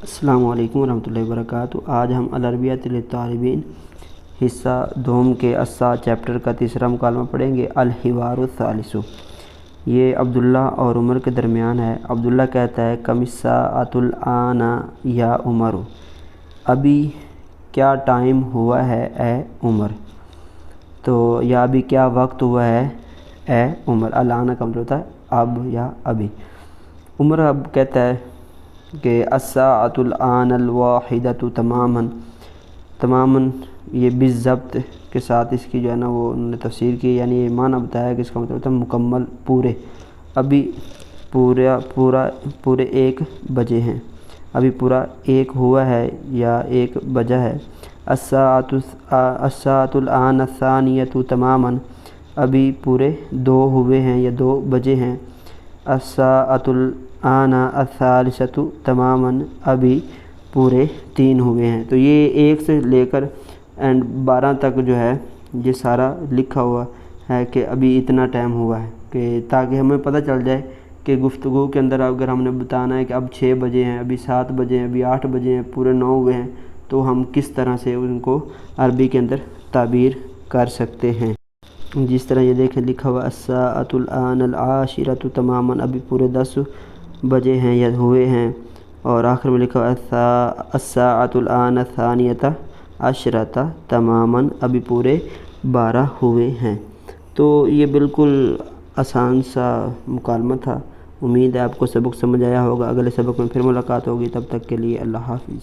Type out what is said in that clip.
السلام علیکم ورحمۃ اللہ وبرکاتہ۔ آج ہم العربیۃ للطالبین حصہ دوم کے السا چیپٹر کا تیسرا مکالمہ پڑھیں گے۔ الحوار الثالث، یہ عبداللہ اور عمر کے درمیان ہے۔ عبداللہ کہتا ہے کم الساعۃ الآن یا عمر، ابھی کیا ٹائم ہوا ہے اے عمر، تو یا ابھی کیا وقت ہوا ہے اے عمر۔ الآن کا مطلب ہوتا ہے اب یا ابھی۔ عمر اب کہتا ہے کہ الساعۃ الآن الواحدۃ تماماً یہ بالضبط کے ساتھ اس کی جو ہے نا وہ انہوں نے تفسیر کی، یعنی یہ معنی بتایا کہ اس کا مطلب ہوتا ہے مکمل، پورے، ابھی پورے 1 بجے ہیں، ابھی پورا 1 ہوا ہے یا 1 بجا ہے۔ الساعۃ الآن الثانیۃ تماماً، ابھی پورے 2 ہوئے ہیں یا 2 بجے ہیں۔ الساعۃ الآن الثالثۃ تماماً، ابھی پورے 3 ہوئے ہیں۔ تو یہ 1 سے لے کر 12 تک جو ہے یہ سارا لکھا ہوا ہے کہ ابھی اتنا ٹائم ہوا ہے، کہ تاکہ ہمیں پتہ چل جائے کہ گفتگو کے اندر اگر ہم نے بتانا ہے کہ اب 6 بجے ہیں، ابھی 7 بجے ہیں، ابھی 8 بجے ہیں، پورے 9 ہوئے ہیں، تو ہم کس طرح سے ان کو عربی کے اندر تعبیر کر سکتے ہیں۔ جس طرح یہ دیکھیں لکھا ہوا الساعۃ الآن العاشرۃ تماماً، ابھی پورے 10 بجے ہیں یا ہوئے ہیں، اور آخر میں لکھا ہوا الساعۃ الآن الثانیۃ عشرۃ تماماً، ابھی پورے 12 ہوئے ہیں۔ تو یہ بالکل آسان سا مکالمہ تھا۔ امید ہے آپ کو سبق سمجھ آیا ہوگا۔ اگلے سبق میں پھر ملاقات ہوگی، تب تک کے لیے اللہ حافظ۔